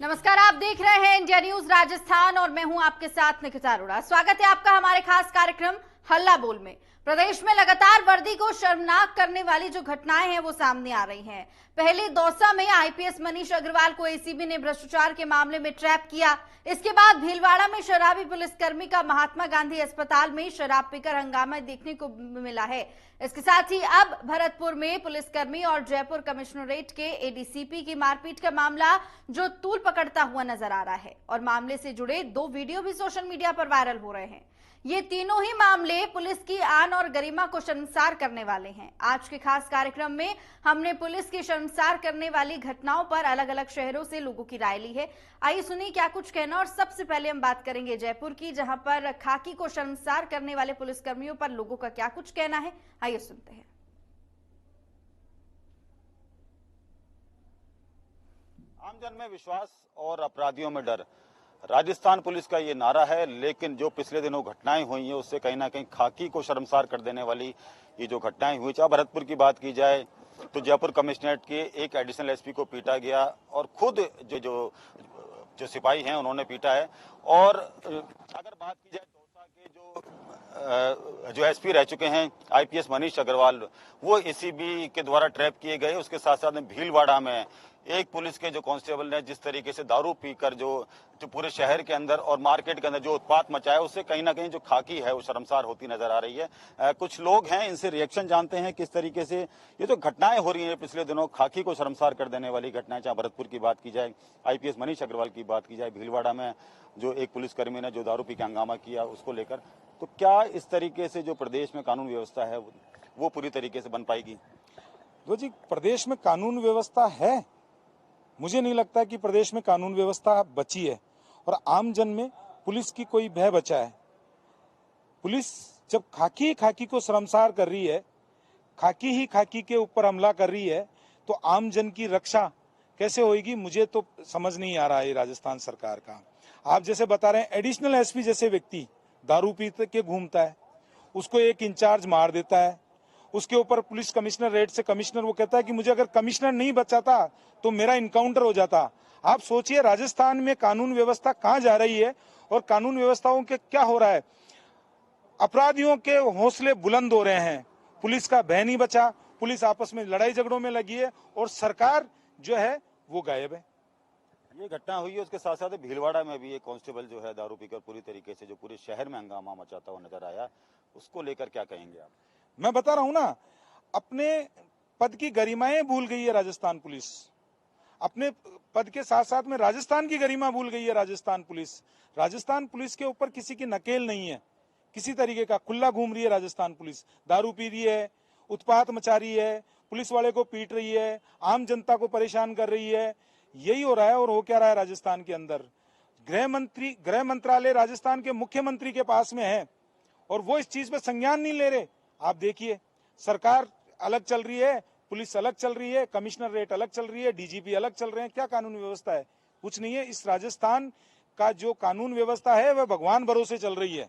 नमस्कार, आप देख रहे हैं इंडिया न्यूज राजस्थान और मैं हूं आपके साथ निकिता अरोड़ा। स्वागत है आपका हमारे खास कार्यक्रम हल्ला बोल में। प्रदेश में लगातार वर्दी को शर्मनाक करने वाली जो घटनाएं हैं वो सामने आ रही हैं। पहले दौसा में आईपीएस मनीष अग्रवाल को एसीबी ने भ्रष्टाचार के मामले में ट्रैप किया। इसके बाद भीलवाड़ा में शराबी पुलिसकर्मी का महात्मा गांधी अस्पताल में शराब पीकर हंगामा देखने को मिला है। इसके साथ ही अब भरतपुर में पुलिसकर्मी और जयपुर कमिश्नरेट के एडीसीपी की मारपीट का मामला जो तूल पकड़ता हुआ नजर आ रहा है और मामले से जुड़े 2 वीडियो भी सोशल मीडिया पर वायरल हो रहे हैं। ये तीनों ही मामले पुलिस की आन और गरिमा को शर्मसार करने वाले हैं। आज के खास कार्यक्रम में हमने पुलिस की शर्मसार करने वाली घटनाओं पर अलग अलग शहरों से लोगों की राय ली है। आइए सुनिए क्या कुछ कहना। और सबसे पहले हम बात करेंगे जयपुर की, जहां पर खाकी को शर्मसार करने वाले पुलिसकर्मियों पर लोगों का क्या कुछ कहना है। आइए सुनते हैं। आमजन में विश्वास और अपराधियों में डर, राजस्थान पुलिस का ये नारा है। लेकिन जो पिछले दिनों घटनाएं हुई हैं उससे कहीं ना कहीं खाकी को शर्मसार कर देने वाली ये जो घटनाएं हुई, चाहे भरतपुर की बात की जाए तो जयपुर कमिश्नरेट के एक एडिशनल एसपी को पीटा गया और खुद जो सिपाही हैं उन्होंने पीटा है। और अगर बात की जाए दौसा के जो एसपी रह चुके हैं आईपीएस मनीष अग्रवाल, वो एसीबी के द्वारा ट्रैप किए गए। उसके साथ साथ में भीलवाड़ा में एक पुलिस के जो कांस्टेबल ने जिस तरीके से दारू पीकर जो पूरे शहर के अंदर और मार्केट के अंदर जो उत्पात मचाया, उससे कहीं ना कहीं जो खाकी है वो शर्मसार होती नजर आ रही है। कुछ लोग हैं, इनसे रिएक्शन जानते हैं किस तरीके से ये जो घटनाएं हो रही हैं पिछले दिनों, खाकी को शर्मसार कर देने वाली घटनाएं, चाहे भरतपुर की बात की जाए, आईपीएस मनीष अग्रवाल की बात की जाए, भीलवाड़ा में जो एक पुलिसकर्मी ने जो दारू पी के हंगामा किया उसको लेकर, तो क्या इस तरीके से जो प्रदेश में कानून व्यवस्था है वो पूरी तरीके से बन पाएगी? तो जी, प्रदेश में कानून व्यवस्था है। मुझे नहीं लगता कि प्रदेश में कानून व्यवस्था बची है और आम जन में पुलिस की कोई भय बचा है। पुलिस जब खाकी को शर्मसार कर रही है, खाकी ही खाकी के ऊपर हमला कर रही है, तो आम जन की रक्षा कैसे होगी? मुझे तो समझ नहीं आ रहा है राजस्थान सरकार का। आप जैसे बता रहे हैं, एडिशनल एसपी जैसे व्यक्ति दारू पी के घूमता है, उसको एक इंचार्ज मार देता है, उसके ऊपर पुलिस कमिश्नर रेट से कमिश्नर वो कहता है कि मुझे अगर कमिश्नर नहीं बचाता तो मेरा इनकाउंटर हो जाता। आप सोचिए राजस्थान में कानून व्यवस्था कहां जा रही है और कानून व्यवस्थाओं के क्या हो रहा है। अपराधियों के हौसले बुलंद हो रहे हैं, पुलिस का भय नहीं बचा, पुलिस आपस में लड़ाई झगड़ों में लगी है और सरकार जो है वो गायब है। ये घटना हुई है, उसके साथ साथ भीलवाड़ा में भी एक कांस्टेबल जो है दारू पीकर पूरी तरीके से जो पूरे शहर में हंगामा मचाता हुआ नजर आया, उसको लेकर क्या कहेंगे आप? मैं बता रहा हूं ना, अपने पद की गरिमाएं भूल गई है राजस्थान पुलिस। अपने पद के साथ साथ में राजस्थान की गरिमा भूल गई है राजस्थान पुलिस। राजस्थान पुलिस के ऊपर किसी की नकेल नहीं है, किसी तरीके का। खुला घूम रही है राजस्थान पुलिस, दारू पी रही है, उत्पात मचा रही है, पुलिस वाले को पीट रही है, आम जनता को परेशान कर रही है। यही हो रहा है। और हो क्या रहा है राजस्थान के अंदर? गृह मंत्रालय राजस्थान के मुख्यमंत्री के पास में है और वो इस चीज पे संज्ञान नहीं ले रहे। आप देखिए, सरकार अलग चल रही है, पुलिस अलग चल रही है, कमिश्नर रेट अलग चल रही है, डीजीपी अलग चल रहे हैं। क्या कानून व्यवस्था है? कुछ नहीं है। इस राजस्थान का जो कानून व्यवस्था है वह भगवान भरोसे चल रही है,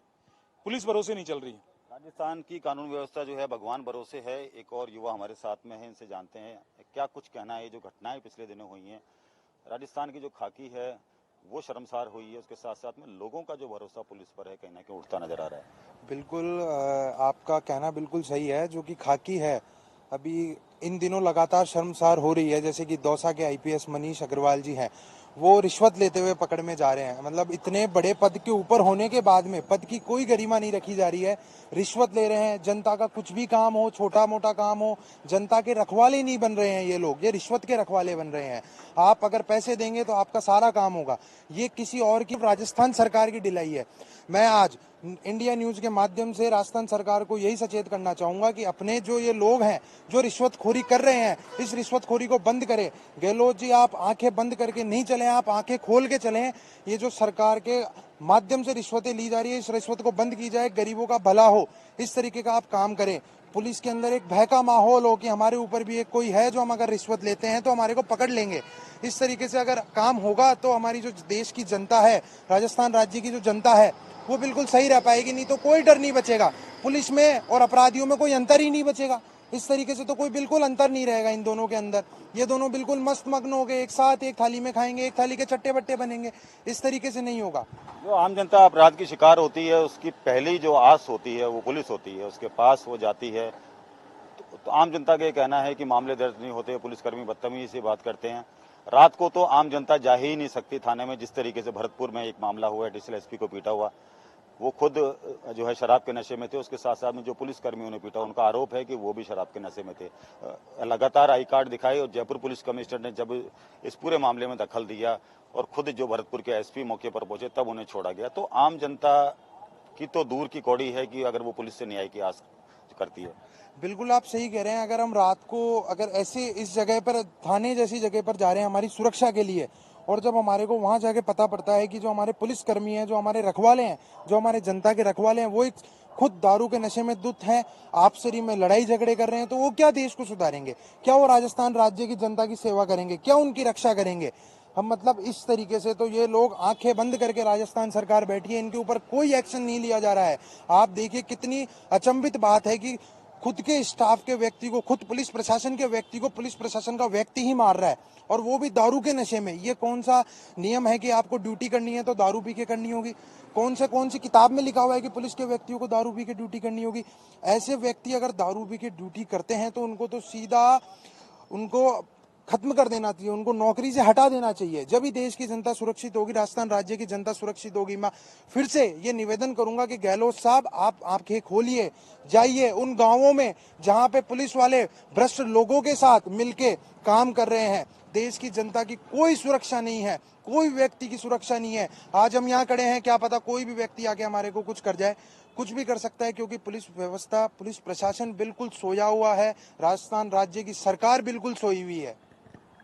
पुलिस भरोसे नहीं चल रही है। राजस्थान की कानून व्यवस्था जो है भगवान भरोसे है। एक और युवा हमारे साथ में है, इनसे जानते हैं क्या कुछ कहना है। जो घटनाएं पिछले दिनों हुई हैं, राजस्थान की जो खाकी है वो शर्मसार हुई है, उसके साथ साथ में लोगों का जो भरोसा पुलिस पर है कहीं ना कहीं उठता नजर आ रहा है। बिल्कुल, आपका कहना बिल्कुल सही है। जो कि खाकी है अभी इन दिनों लगातार शर्मसार हो रही है। जैसे कि दौसा के आईपीएस मनीष अग्रवाल जी हैं, वो रिश्वत लेते हुए पकड़ में जा रहे हैं। मतलब इतने बड़े पद के ऊपर होने के बाद में पद की कोई गरिमा नहीं रखी जा रही है, रिश्वत ले रहे हैं। जनता का कुछ भी काम हो, छोटा मोटा काम हो, जनता के रखवाले नहीं बन रहे हैं ये लोग, ये रिश्वत के रखवाले बन रहे हैं। आप अगर पैसे देंगे तो आपका सारा काम होगा, ये किसी और की राजस्थान सरकार की ढिलाई है। मैं आज इंडिया न्यूज के माध्यम से राजस्थान सरकार को यही सचेत करना चाहूंगा कि अपने जो ये लोग हैं जो रिश्वतखोरी कर रहे हैं, इस रिश्वतखोरी को बंद करें। गहलोत जी, आप आंखें बंद करके नहीं चलें, आप आंखें खोल के चलें। ये जो सरकार के माध्यम से रिश्वतें ली जा रही है, इस रिश्वत को बंद की जाए, गरीबों का भला हो, इस तरीके का आप काम करें। पुलिस के अंदर एक भय का माहौल हो कि हमारे ऊपर भी एक कोई है जो हम अगर रिश्वत लेते हैं तो हमारे को पकड़ लेंगे। इस तरीके से अगर काम होगा तो हमारी जो देश की जनता है, राजस्थान राज्य की जो जनता है, वो बिल्कुल सही रह पाएगी। नहीं तो कोई डर नहीं बचेगा, पुलिस में और अपराधियों में कोई अंतर ही नहीं बचेगा। इस तरीके से तो कोई बिल्कुल अंतर नहीं रहेगा इन दोनों के अंदर। ये दोनों बिल्कुल मस्त मग्न हो गए, एक साथ एक थाली में खाएंगे, एक थाली के चट्टे बट्टे बनेंगे। इस तरीके से नहीं होगा। जो आम जनता अपराध की शिकार होती है उसकी पहली जो आस होती है वो पुलिस होती है, उसके पास वो जाती है। तो आम जनता का ये कहना है कि मामले दर्ज नहीं होते, पुलिसकर्मी बदतमीजी से बात करते हैं। रात को तो आम जनता जा ही नहीं सकती थाने में। जिस तरीके से भरतपुर में एक मामला हुआ है, एडिशनल एसपी को पीटा हुआ, वो खुद जो है शराब के नशे में थे। उसके साथ साथ में जो पुलिसकर्मियों ने पीटा, उनका आरोप है कि वो भी शराब के नशे में थे। लगातार आई कार्ड दिखाए और जयपुर पुलिस कमिश्नर ने जब इस पूरे मामले में दखल दिया और खुद जो भरतपुर के एसपी मौके पर पहुंचे तब उन्हें छोड़ा गया। तो आम जनता की तो दूर की कौड़ी है कि अगर वो पुलिस से न्याय की आस करती है। बिल्कुल आप सही कह रहे हैं। अगर हम रात को अगर ऐसे इस जगह पर, थाने जैसी जगह पर जा रहे हैं हमारी सुरक्षा के लिए, और जब हमारे को वहां जाके पता पड़ता है कि जो हमारे पुलिसकर्मी हैं, जो हमारे रखवाले हैं, जो हमारे जनता के रखवाले हैं, वो एक खुद दारू के नशे में धुत हैं, आपसरी में लड़ाई झगड़े कर रहे हैं, तो वो क्या देश को सुधारेंगे? क्या वो राजस्थान राज्य की जनता की सेवा करेंगे? क्या उनकी रक्षा करेंगे? हम मतलब इस तरीके से तो ये लोग आंखें बंद करके राजस्थान सरकार बैठी है, इनके ऊपर कोई एक्शन नहीं लिया जा रहा है। आप देखिए कितनी अचंभित बात है कि खुद के स्टाफ के व्यक्ति को, खुद पुलिस प्रशासन के व्यक्ति को पुलिस प्रशासन का व्यक्ति ही मार रहा है, और वो भी दारू के नशे में। ये कौन सा नियम है कि आपको ड्यूटी करनी है तो दारू पी के करनी होगी? कौन सी किताब में लिखा हुआ है कि पुलिस के व्यक्तियों को दारू पी के ड्यूटी करनी होगी? ऐसे व्यक्ति अगर दारू पी के ड्यूटी करते हैं तो उनको तो सीधा उनको खत्म कर देना चाहिए, उनको नौकरी से हटा देना चाहिए। जब ही देश की जनता सुरक्षित होगी, राजस्थान राज्य की जनता सुरक्षित होगी। मैं फिर से ये निवेदन करूंगा कि गहलोत साहब, आप आंखें खोलिए, जाइए उन गांवों में जहां पे पुलिस वाले भ्रष्ट लोगों के साथ मिलके काम कर रहे हैं। देश की जनता की कोई सुरक्षा नहीं है, कोई व्यक्ति की सुरक्षा नहीं है। आज हम यहाँ खड़े हैं, क्या पता कोई भी व्यक्ति आके हमारे को कुछ कर जाए, कुछ भी कर सकता है, क्योंकि पुलिस व्यवस्था, पुलिस प्रशासन बिल्कुल सोया हुआ है। राजस्थान राज्य की सरकार बिल्कुल सोई हुई है।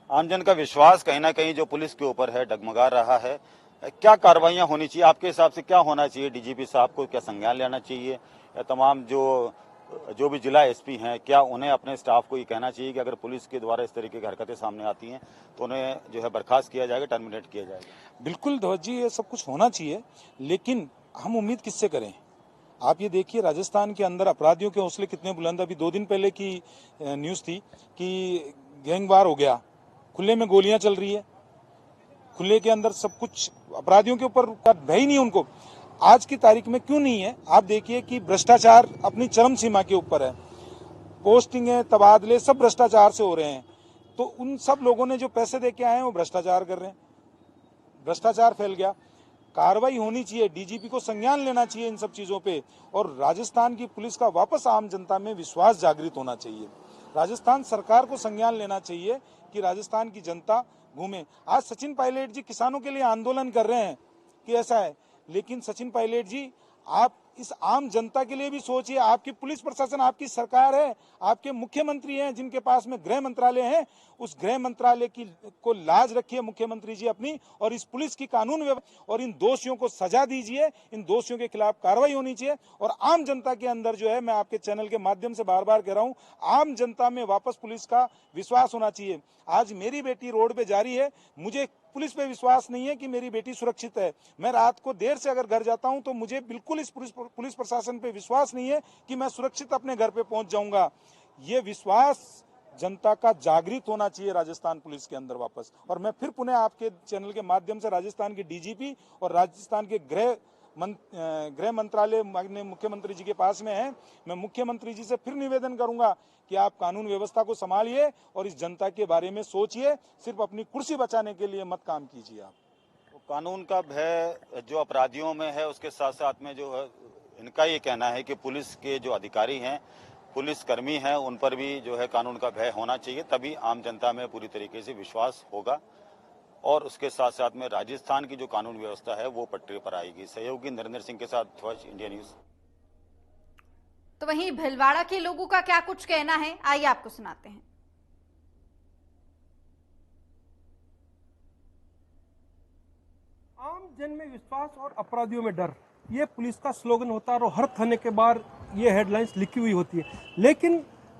आमजन का विश्वास कहीं ना कहीं जो पुलिस के ऊपर है डगमगा रहा है। क्या कार्रवाइयां होनी चाहिए आपके हिसाब से? क्या होना चाहिए? डीजीपी साहब को क्या संज्ञान लेना चाहिए, या तमाम जो भी जिला एसपी हैं, क्या उन्हें अपने स्टाफ को ये कहना चाहिए कि अगर पुलिस के द्वारा इस तरीके की हरकतें सामने आती हैं तो उन्हें जो है बर्खास्त किया जाएगा, टर्मिनेट किया जाएगा? बिल्कुल ध्वज जी, ये सब कुछ होना चाहिए, लेकिन हम उम्मीद किससे करें? आप ये देखिए राजस्थान के अंदर अपराधियों के हौसले कितने बुलंद। अभी 2 दिन पहले की न्यूज़ थी कि गैंगवार हो गया, खुले में गोलियां चल रही है, खुले के अंदर सब कुछ, अपराधियों के ऊपर भय ही नहीं उनको। आज की तारीख में क्यों नहीं है? आप देखिए कि भ्रष्टाचार अपनी चरम सीमा के ऊपर है। पोस्टिंग है, तबादले सब भ्रष्टाचार से हो रहे हैं। तो उन सब लोगों ने जो पैसे दे के आए हैं वो भ्रष्टाचार कर रहे हैं, भ्रष्टाचार फैल गया। कार्रवाई होनी चाहिए, डीजीपी को संज्ञान लेना चाहिए इन सब चीजों पे, और राजस्थान की पुलिस का वापस आम जनता में विश्वास जागृत होना चाहिए। राजस्थान सरकार को संज्ञान लेना चाहिए कि राजस्थान की जनता घूमे। आज सचिन पायलट जी किसानों के लिए आंदोलन कर रहे हैं कि ऐसा है, लेकिन सचिन पायलट जी आप इस आम जनता के लिए भी सोचिए। आपकी पुलिस प्रशासन, आपकी सरकार है, आपके मुख्यमंत्री हैं जिनके पास में गृह मंत्रालय है, उस गृह मंत्रालय की को लाज रखिए मुख्यमंत्री जी अपनी, और इस पुलिस की कानून व्यवस्था, और इन दोषियों को सजा दीजिए, इन दोषियों के खिलाफ कार्रवाई होनी चाहिए। और आम जनता के अंदर जो है, मैं आपके चैनल के माध्यम से बार बार कह रहा हूं, आम जनता में वापस पुलिस का विश्वास होना चाहिए। आज मेरी बेटी रोड पे जा रही है, मुझे पुलिस पे विश्वास नहीं है कि मेरी बेटी सुरक्षित है। मैं रात को देर से अगर घर जाता हूं तो मुझे बिल्कुल इस पुलिस प्रशासन पे विश्वास नहीं है कि मैं सुरक्षित अपने घर पे पहुंच जाऊंगा। ये विश्वास जनता का जागृत होना चाहिए राजस्थान पुलिस के अंदर वापस। और मैं फिर पुनः आपके चैनल के माध्यम से राजस्थान के डीजीपी और राजस्थान के गृह मंत्रालय माननीय मुख्यमंत्री जी के पास में है, मैं मुख्यमंत्री जी से फिर निवेदन करूंगा कि आप कानून व्यवस्था को संभालिए और इस जनता के बारे में सोचिए, सिर्फ अपनी कुर्सी बचाने के लिए मत काम कीजिए। आप कानून का भय जो अपराधियों में है, उसके साथ साथ में जो है इनका ये कहना है कि पुलिस के जो अधिकारी हैं, पुलिस कर्मी हैं, उन पर भी जो है कानून का भय होना चाहिए, तभी आम जनता में पूरी तरीके से विश्वास होगा। और उसके साथ साथ में राजस्थान की जो कानून व्यवस्था है वो पटरी पर आएगी। सहयोगी नरेंद्र सिंह के साथ ध्वज, इंडिया न्यूज। तो वहीं भीलवाड़ा के लोगों का क्या कुछ कहना है, आइए आपको सुनाते हैं। आम जन में विश्वास और अपराधियों में डर, ये पुलिस का स्लोगन होता है और हर थाने के बाहर ये हेडलाइंस लिखी हुई होती है। लेकिन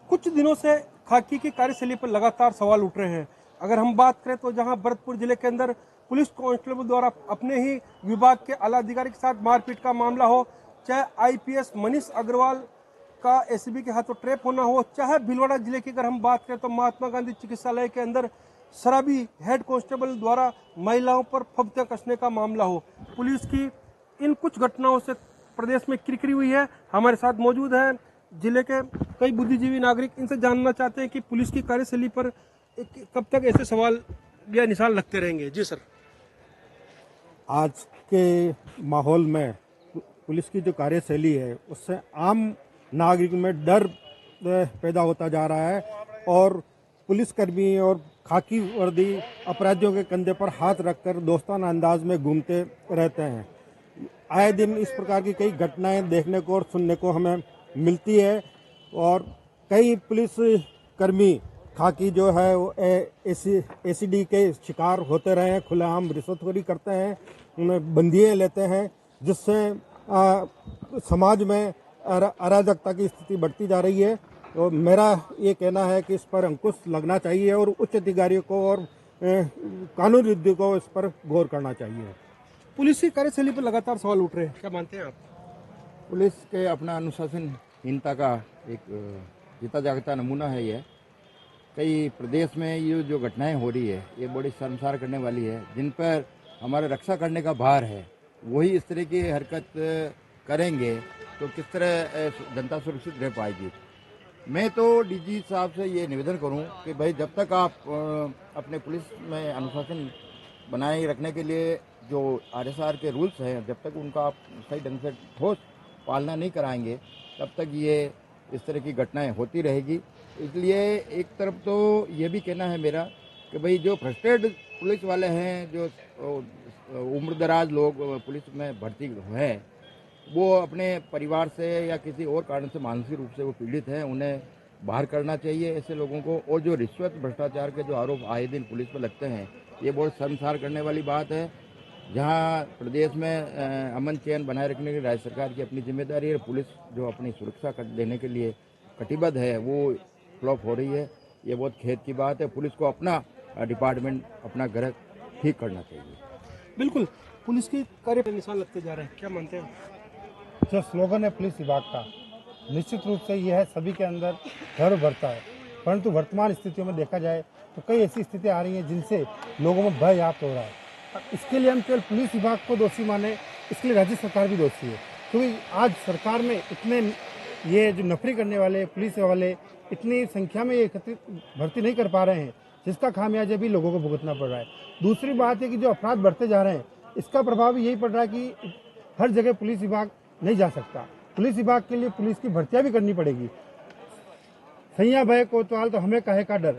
कुछ दिनों से खाकी की कार्यशैली पर लगातार सवाल उठ रहे हैं। अगर हम बात करें तो जहां भरतपुर जिले के अंदर पुलिस कांस्टेबल द्वारा अपने ही विभाग के आला अधिकारी के साथ मारपीट का मामला हो, चाहे आईपीएस मनीष अग्रवाल का एसीबी के हाथों ट्रैप होना हो, चाहे भीलवाड़ा जिले की अगर हम बात करें तो महात्मा गांधी चिकित्सालय के अंदर शराबी हेड कांस्टेबल द्वारा महिलाओं पर फब्तियां कसने का मामला हो, पुलिस की इन कुछ घटनाओं से प्रदेश में किरकिरी हुई है। हमारे साथ मौजूद है जिले के कई बुद्धिजीवी नागरिक, इनसे जानना चाहते हैं कि पुलिस की कार्यशैली पर कब तक ऐसे सवाल या निशान लगते रहेंगे। जी सर। आज के माहौल में पुलिस की जो कार्यशैली है उससे आम नागरिक में डर पैदा होता जा रहा है और पुलिसकर्मी और खाकी वर्दी अपराधियों के कंधे पर हाथ रखकर दोस्ताना अंदाज में घूमते रहते हैं। आए दिन इस प्रकार की कई घटनाएं देखने को और सुनने को हमें मिलती है और कई पुलिस कर्मी खाकी जो है वो एसीडी के शिकार होते रहे हैं, खुलेआम रिश्वतखोरी करते हैं, उन्हें बंदियां लेते हैं, जिससे समाज में अराजकता की स्थिति बढ़ती जा रही है। तो मेरा ये कहना है कि इस पर अंकुश लगना चाहिए और उच्च अधिकारियों को और कानून विधि को इस पर गौर करना चाहिए। पुलिस की कार्यशैली पर लगातार सवाल उठ रहे हैं, क्या मानते हैं आप? पुलिस के अपना अनुशासनहीनता का एक जीता जागता नमूना है ये। कई प्रदेश में ये जो घटनाएं हो रही है ये बड़ी शर्मसार करने वाली है, जिन पर हमारा रक्षा करने का भार है वही इस तरह की हरकत करेंगे तो किस तरह जनता सुरक्षित रह पाएगी। मैं तो डीजी साहब से ये निवेदन करूं कि भाई जब तक आप अपने पुलिस में अनुशासन बनाए रखने के लिए जो आरएसआर के रूल्स हैं जब तक उनका आप सही ढंग से ठोस पालना नहीं कराएंगे तब तक ये इस तरह की घटनाएं होती रहेगी। इसलिए एक तरफ तो ये भी कहना है मेरा कि भाई जो फ्रस्ट्रेटेड पुलिस वाले हैं, जो उम्रदराज लोग पुलिस में भर्ती हैं, वो अपने परिवार से या किसी और कारण से मानसिक रूप से वो पीड़ित हैं, उन्हें बाहर करना चाहिए ऐसे लोगों को। और जो रिश्वत भ्रष्टाचार के जो आरोप आए दिन पुलिस पर लगते हैं ये बहुत शर्मसार करने वाली बात है। जहां प्रदेश में अमन चैन बनाए रखने की राज्य सरकार की अपनी जिम्मेदारी है, पुलिस जो अपनी सुरक्षा देने के लिए कटिबद्ध है वो फ्लॉप हो रही है। ये बहुत खेद की बात है। पुलिस को अपना डिपार्टमेंट अपना घर ठीक करना चाहिए। बिल्कुल, पुलिस की कार्य पर निशान लगते जा रहे हैं, क्या मानते हैं? जो स्लोगन है पुलिस विभाग का, निश्चित रूप से यह है सभी के अंदर गर्व भरता है, परंतु वर्तमान स्थितियों में देखा जाए तो कई ऐसी स्थितियां आ रही हैं जिनसे लोगों में भय व्याप्त हो रहा है। इसके लिए हम केवल पुलिस विभाग को दोषी माने, इसके लिए राज्य सरकार भी दोषी है, क्योंकि आज सरकार में इतने ये जो नौकरी करने वाले पुलिस वाले इतनी संख्या में ये भर्ती नहीं कर पा रहे हैं, जिसका खामियाजा भी लोगों को भुगतना पड़ रहा है। दूसरी बात है कि जो अपराध बढ़ते जा रहे हैं इसका प्रभाव यही पड़ रहा है कि हर जगह पुलिस विभाग नहीं जा सकता। पुलिस विभाग के लिए पुलिस की भर्तियां भी करनी पड़ेगी। सैया भय कोतवाल तो हमें काहे का डर,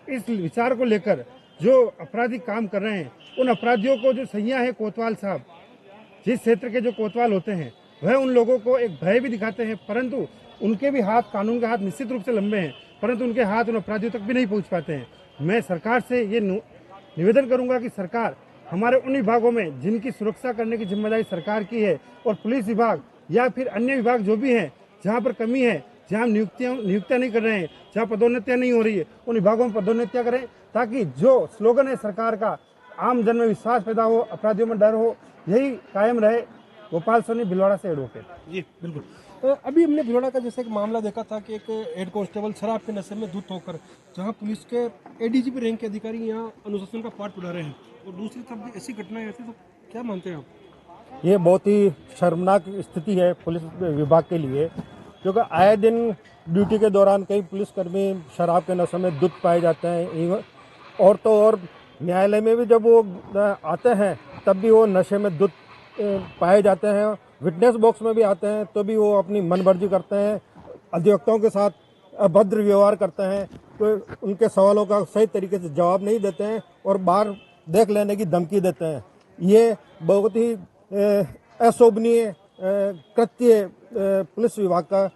इस विचार को लेकर जो अपराधी काम कर रहे हैं उन अपराधियों को जो सैया है कोतवाल साहब, जिस क्षेत्र के जो कोतवाल होते हैं वह उन लोगों को एक भय भी दिखाते हैं, परंतु उनके भी हाथ, कानून के हाथ निश्चित रूप से लंबे हैं, परंतु उनके हाथ उन अपराधियों तक भी नहीं पहुंच पाते हैं। मैं सरकार से ये निवेदन करूंगा कि सरकार हमारे उन विभागों में जिनकी सुरक्षा करने की जिम्मेदारी सरकार की है और पुलिस विभाग या फिर अन्य विभाग जो भी हैं जहाँ पर कमी है, जहाँ नियुक्तियां नहीं कर रहे हैं, जहाँ पदोन्नतियां नहीं हो रही है, उन विभागों में पदोन्नतियां करें, ताकि जो स्लोगन है सरकार का, आम जन में विश्वास पैदा हो, अपराधियों में डर हो, यही कायम रहे। गोपाल सोनी, भिलवाड़ा से एडवोकेट। जी बिल्कुल। तो अभी हमने भिलवाड़ा का जैसे एक मामला देखा था कि एक हेड कांस्टेबल शराब के नशे में धुत होकर, जहां पुलिस के एडीजीपी रैंक के अधिकारी यहां अनुशासन का पाठ पढ़ा रहे हैं, और दूसरी तरफ ऐसी घटनाएं ऐसी, तो क्या मानते हैं आप? ये बहुत ही शर्मनाक स्थिति है पुलिस विभाग के लिए, क्योंकि आए दिन ड्यूटी के दौरान कई पुलिसकर्मी शराब के नशे में धुत पाए जाते हैं। और तो और न्यायालय में भी जब वो आते हैं तब भी वो नशे में धुत पाए जाते हैं। विटनेस बॉक्स में भी आते हैं तो भी वो अपनी मनमर्जी करते हैं, अधिवक्ताओं के साथ अभद्र व्यवहार करते हैं, तो उनके सवालों का सही तरीके से जवाब नहीं देते हैं और बाहर देख लेने की धमकी देते हैं। ये बहुत ही अशोभनीय कृत्य पुलिस विभाग का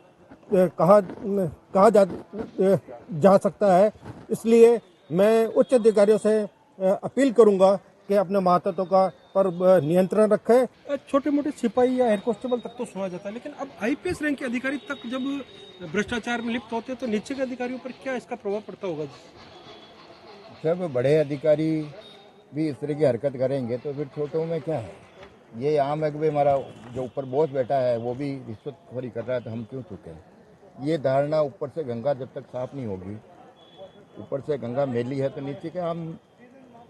कहा जा सकता है। इसलिए मैं उच्च अधिकारियों से अपील करूंगा कि अपने मातहतों का पर नियंत्रण रखें। छोटे मोटे सिपाही या हेड कांस्टेबल तक तो सुना जाता है, लेकिन अब आईपीएस रैंक के अधिकारी तक जब भ्रष्टाचार में लिप्त होते हैं तो नीचे के अधिकारियों पर क्या इसका प्रभाव पड़ता होगा? जब बड़े अधिकारी भी इस तरह की हरकत करेंगे तो फिर छोटों में क्या है? ये आम है कि भाई हमारा जो ऊपर बॉस बैठा है वो भी रिश्वतखोरी कर रहा है तो हम क्यों चुके हैं। ये धारणा ऊपर से गंगा जब तक साफ नहीं होगी, ऊपर से गंगा मैली है तो नीचे के हम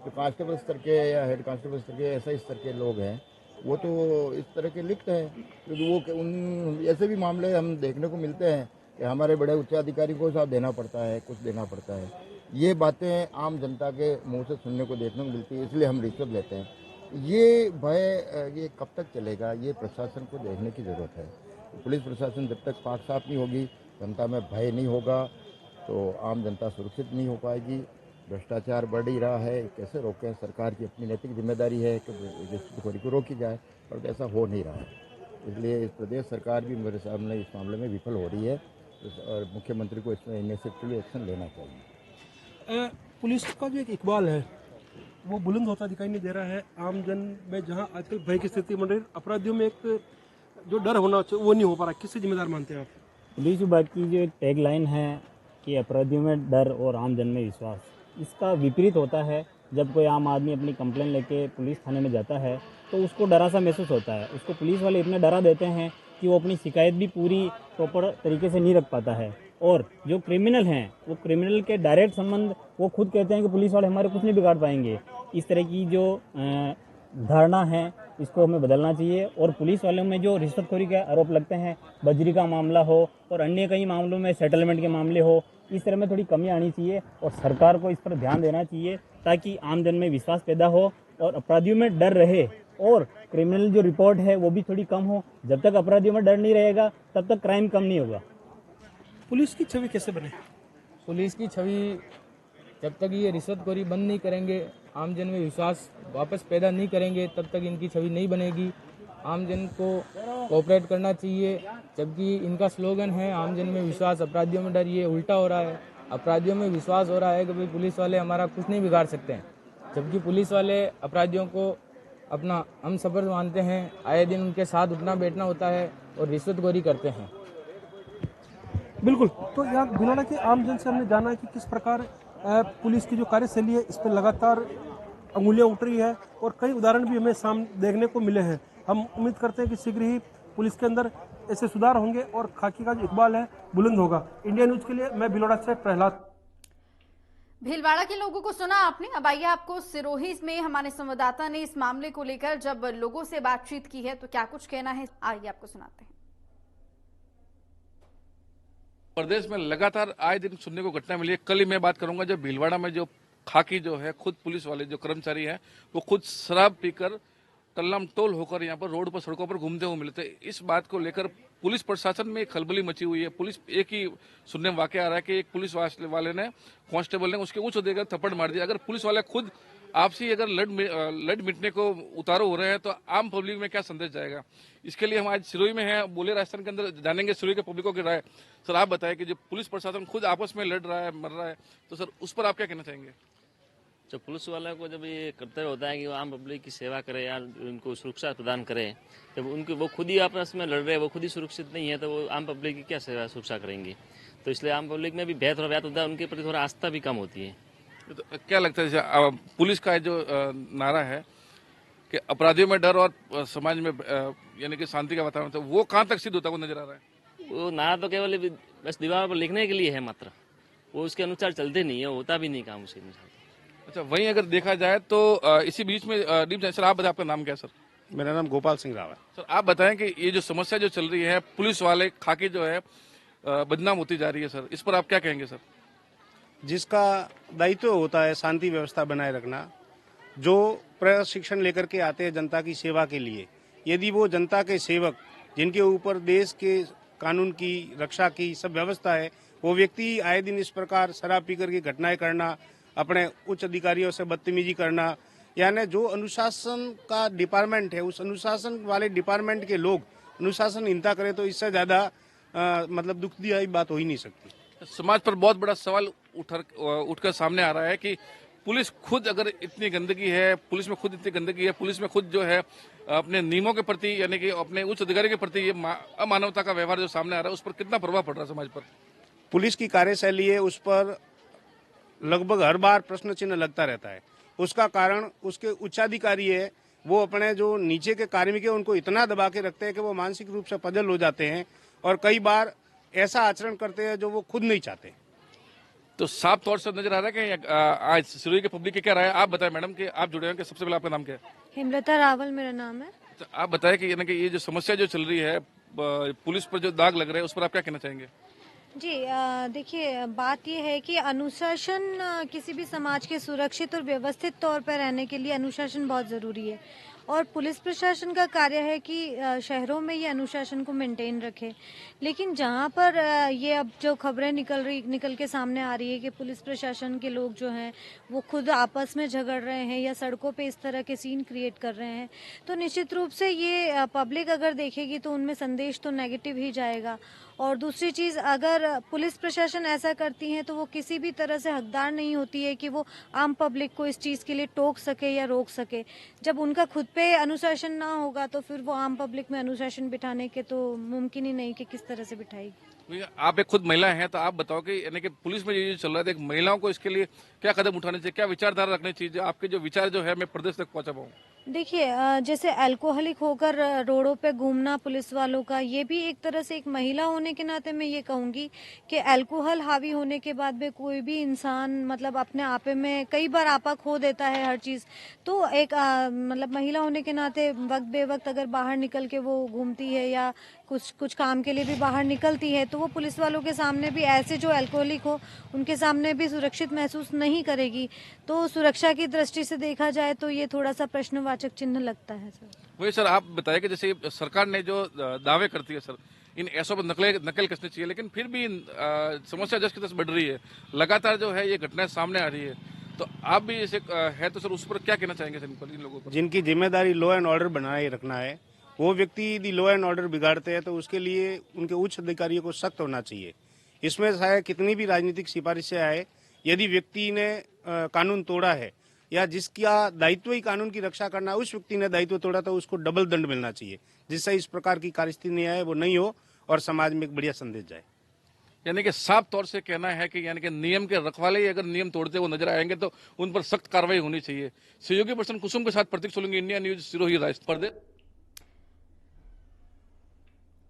जो कांस्टेबल स्तर के या हेड कांस्टेबल स्तर के एसआई स्तर के लोग हैं वो तो इस तरह के लिखते हैं, क्योंकि वो उन ऐसे भी मामले हम देखने को मिलते हैं कि हमारे बड़े उच्च अधिकारी को साथ देना पड़ता है, कुछ देना पड़ता है। ये बातें आम जनता के मुंह से सुनने को देखने को मिलती है, इसलिए हम रिश्वत लेते हैं। ये भय ये कब तक चलेगा, ये प्रशासन को देखने की ज़रूरत है। पुलिस प्रशासन जब तक पाक साफ नहीं होगी, जनता में भय नहीं होगा, तो आम जनता सुरक्षित नहीं हो पाएगी। भ्रष्टाचार बढ़ ही रहा है, कैसे रोकें? सरकार की अपनी नैतिक जिम्मेदारी है कि रिश्वतखोरी को रोकी जाए, पर ऐसा हो नहीं रहा है। इसलिए इस प्रदेश सरकार भी मेरे सामने इस मामले में विफल हो रही है और मुख्यमंत्री को इसमें इनिशिएटिव एक्शन लेना चाहिए। पुलिस का जो एक इकबाल है वो बुलंद होता दिखाई नहीं दे रहा है आम जन में, जहाँ आजकल भय की स्थिति बन रही है। अपराधियों में एक जो डर होना चाहिए वो नहीं हो पा रहा। किससे जिम्मेदार मानते हैं आप? पुलिस विभाग की जो टैग लाइन है कि अपराधियों में डर और आम जन में विश्वास, इसका विपरीत होता है। जब कोई आम आदमी अपनी कंप्लेंट लेके पुलिस थाने में जाता है तो उसको डरा सा महसूस होता है। उसको पुलिस वाले इतना डरा देते हैं कि वो अपनी शिकायत भी पूरी प्रॉपर तरीके से नहीं रख पाता है। और जो क्रिमिनल हैं वो क्रिमिनल के डायरेक्ट संबंध वो खुद कहते हैं कि पुलिस वाले हमारे कुछ नहीं बिगाड़ पाएंगे। इस तरह की जो धारणा है इसको हमें बदलना चाहिए। और पुलिस वालों में जो रिश्वतखोरी के आरोप लगते हैं, बजरी का मामला हो और अन्य कई मामलों में सेटलमेंट के मामले हो, इस तरह में थोड़ी कमी आनी चाहिए और सरकार को इस पर ध्यान देना चाहिए ताकि आम जन में विश्वास पैदा हो और अपराधियों में डर रहे और क्रिमिनल जो रिपोर्ट है वो भी थोड़ी कम हो। जब तक अपराधियों में डर नहीं रहेगा तब तक क्राइम कम नहीं होगा। पुलिस की छवि कैसे बने? पुलिस की छवि जब तक ये रिश्वतखोरी बंद नहीं करेंगे, आम जन में विश्वास वापस पैदा नहीं करेंगे, तब तक इनकी छवि नहीं बनेगी। आम जन को कोऑपरेट करना चाहिए, जबकि इनका स्लोगन है आम जन में विश्वास, अपराधियों में डर। ये उल्टा हो रहा है। अपराधियों में विश्वास हो रहा है कि भाई पुलिस वाले हमारा कुछ नहीं बिगाड़ सकते हैं, जबकि पुलिस वाले अपराधियों को अपना हमसफर मानते हैं। आए दिन उनके साथ उठना बैठना होता है और रिश्वतखोरी करते हैं। बिल्कुल। तो यहाँ भिलवाड़ा के आम जन से हमने जाना है कि किस प्रकार पुलिस की जो कार्यशैली है इस पर लगातार अंगुलियां उठ रही है और कई उदाहरण भी हमें सामने देखने को मिले हैं। हम उम्मीद करते हैं कि शीघ्र ही पुलिस के अंदर ऐसे सुधार होंगे और खाकी का जो इकबाल है बुलंद होगा। इंडिया न्यूज के लिए मैं भिलवाड़ा से प्रहलाद। भीलवाड़ा के लोगों को सुना आपने। अब आइए आपको सिरोही में हमारे संवाददाता ने इस मामले को लेकर जब लोगों से बातचीत की है तो क्या कुछ कहना है, आइए आपको सुनाते हैं। प्रदेश में लगातार आए दिन सुनने को घटना मिली है। कल ही मैं बात करूंगा जब भीलवाड़ा में जो खाकी जो है, खुद पुलिस वाले जो कर्मचारी हैं वो खुद शराब पीकर टल्लम टोल होकर यहाँ पर रोड पर सड़कों पर घूमते हुए मिले थे। इस बात को लेकर पुलिस प्रशासन में खलबली मची हुई है। पुलिस एक ही सुनने में वाकया आ रहा है कि एक पुलिस वाले ने, कांस्टेबल ने उसके ऊँच देकर थप्पड़ मार दिया। अगर पुलिस वाले खुद आपसी अगर लड़ मिटने को उतारो हो रहे हैं तो आम पब्लिक में क्या संदेश जाएगा? इसके लिए हम आज सिरोही में हैं, बोले राजस्थान के अंदर जानेंगे सिरोही के पब्लिकों की राय। सर आप बताएं कि जो पुलिस प्रशासन खुद आपस में लड़ रहा है, मर रहा है, तो सर उस पर आप क्या कहना चाहेंगे? जो पुलिस वालों को जब ये कर्तव्य होता है कि वो आम पब्लिक की सेवा करे या उनको सुरक्षा प्रदान करे, जब उनके वो खुद ही आपस में लड़ रहे हैं, वो खुद ही सुरक्षित नहीं है, तो वो आम पब्लिक की क्या सेवा सुरक्षा करेंगे? तो इसलिए आम पब्लिक में भी भय थोड़ा व्याप्त होता है, उनके प्रति थोड़ा आस्था भी कम होती है। तो क्या लगता है पुलिस का जो नारा है कि अपराधियों में डर और समाज में यानी कि शांति का वातावरण, तो वो कहाँ तक सिद्ध होता हुआ नजर आ रहा है? वो नारा तो केवल बस दीवार पर लिखने के लिए है मात्र, वो उसके अनुसार चलते नहीं है, होता भी नहीं काम उसके अनुसार। अच्छा, वहीं अगर देखा जाए तो इसी बीच में सर आप बताएं आपका नाम क्या है? सर मेरा नाम गोपाल सिंह राव है। सर आप बताएं कि ये जो समस्या जो चल रही है, पुलिस वाले खाकी जो है बदनाम होती जा रही है, सर इस पर आप क्या कहेंगे? सर जिसका दायित्व होता है शांति व्यवस्था बनाए रखना, जो प्रशिक्षण लेकर के आते हैं जनता की सेवा के लिए, यदि वो जनता के सेवक जिनके ऊपर देश के कानून की रक्षा की सब व्यवस्था है, वो व्यक्ति आए दिन इस प्रकार शराब पीकर की घटनाएं करना, अपने उच्च अधिकारियों से बदतमीजी करना, यानी जो अनुशासन का डिपार्टमेंट है उस अनुशासन वाले डिपार्टमेंट के लोग अनुशासनहीनता करें तो इससे ज्यादा मतलब दुखदायी बात हो ही नहीं सकती। समाज पर बहुत बड़ा सवाल उठकर सामने आ रहा है कि पुलिस खुद अगर इतनी गंदगी है, पुलिस में खुद इतनी गंदगी है, पुलिस में खुद जो है अपने नियमों के प्रति यानी कि अपने उच्च अधिकारी के प्रति ये अमानवता का व्यवहार जो सामने आ रहा है, उस पर कितना प्रभाव पड़ रहा है समाज पर? पुलिस की कार्यशैली है, उस पर लगभग हर बार प्रश्न चिन्ह लगता रहता है। उसका कारण उसके उच्चाधिकारी है, वो अपने जो नीचे के कार्मिक है उनको इतना दबा के रखते हैं कि वो मानसिक रूप से पजल हो जाते हैं और कई बार ऐसा आचरण करते हैं जो वो खुद नहीं चाहते। तो साफ तौर से नजर आ रहा है कि आज सिरोही के पब्लिक की क्या राय है? आप बताएं मैडम कि आप जुड़े हैं कि सबसे पहले आपका नाम क्या है? हेमलता रावल मेरा नाम है। तो आप बताएं कि यानी कि ये जो समस्या जो चल रही है, पुलिस पर जो दाग लग रहे हैं, उस पर आप क्या कहना चाहेंगे? जी देखिए, बात ये है कि अनुशासन किसी भी समाज के सुरक्षित और व्यवस्थित तौर पर रहने के लिए अनुशासन बहुत ज़रूरी है और पुलिस प्रशासन का कार्य है कि शहरों में ये अनुशासन को मेंटेन रखे। लेकिन जहाँ पर ये अब जो खबरें निकल के सामने आ रही है कि पुलिस प्रशासन के लोग जो हैं वो खुद आपस में झगड़ रहे हैं या सड़कों पे इस तरह के सीन क्रिएट कर रहे हैं, तो निश्चित रूप से ये पब्लिक अगर देखेगी तो उनमें संदेश तो नेगेटिव ही जाएगा। और दूसरी चीज़, अगर पुलिस प्रशासन ऐसा करती है तो वो किसी भी तरह से हकदार नहीं होती है कि वो आम पब्लिक को इस चीज़ के लिए टोक सके या रोक सके। जब उनका खुद पे अनुशासन ना होगा तो फिर वो आम पब्लिक में अनुशासन बिठाने के तो मुमकिन ही नहीं कि किस तरह से बिठाएगी। आप एक खुद महिला हैं, तो आप बताओ कि यानी कि पुलिस में ये चल रहा है, महिलाओं को इसके लिए क्या कदम उठाने चाहिए, क्या विचारधारा रखनी चाहिए? आपके जो विचार जो है मैं प्रदेश तक पहुंचा पाऊँ। देखिए, जैसे अल्कोहलिक होकर रोडों पे घूमना पुलिस वालों का, ये भी एक तरह से एक महिला होने के नाते मैं ये कहूँगी कि अल्कोहल हावी होने के बाद भी कोई भी इंसान मतलब अपने आपे में कई बार आपा खो देता है हर चीज़। तो एक मतलब महिला होने के नाते वक्त बेवक्त अगर बाहर निकल के वो घूमती है या कुछ काम के लिए भी बाहर निकलती है तो वो पुलिस वालों के सामने भी ऐसे जो अल्कोहलिक हो उनके सामने भी सुरक्षित महसूस नहीं करेगी। तो सुरक्षा की दृष्टि से देखा जाए तो ये थोड़ा सा प्रश्नवाचक चिन्ह लगता है सर। वही सर, आप बताइए कि जैसे सरकार ने जो दावे करती है सर, इन ऐसों पर नकल कसनी चाहिए, लेकिन फिर भी समस्या जस की तस बढ़ रही है, लगातार जो है ये घटनाएं सामने आ रही है, तो आप भी जैसे है तो सर उस पर क्या कहना चाहेंगे सर इन लोगों पर? जिनकी जिम्मेदारी लॉ एंड ऑर्डर बनाए रखना है, वो व्यक्ति यदि लॉ एंड ऑर्डर बिगाड़ते हैं तो उसके लिए उनके उच्च अधिकारियों को सख्त होना चाहिए। इसमें चाहे कितनी भी राजनीतिक सिफारिशें आए, यदि व्यक्ति ने कानून तोड़ा है या जिसका दायित्व ही कानून की रक्षा करना, उस व्यक्ति ने दायित्व तोड़ा तो उसको डबल दंड मिलना चाहिए, जिससे इस प्रकार की कार्यस्थिति आए, वो नहीं हो और समाज में एक बढ़िया संदेश जाए। यानी कि साफ तौर से कहना है कि यानी कि नियम के रखवाले अगर नियम तोड़ते हुए नजर आएंगे तो उन पर सख्त कार्रवाई होनी चाहिए। सहयोगी पर्सन कुसुम के साथ प्रतीक सोलंकी, इंडिया न्यूज, सिरोही राजस्थान।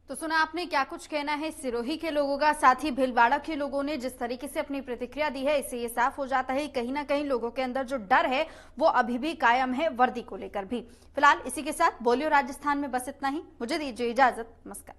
तो सुना आपने क्या कुछ कहना है सिरोही के लोगों का, साथ ही भीलवाड़ा के लोगों ने जिस तरीके से अपनी प्रतिक्रिया दी है, इससे ये साफ हो जाता है कहीं ना कहीं लोगों के अंदर जो डर है वो अभी भी कायम है वर्दी को लेकर भी। फिलहाल इसी के साथ बोलियो राजस्थान में बस इतना ही। मुझे दीजिए इजाजत, नमस्कार।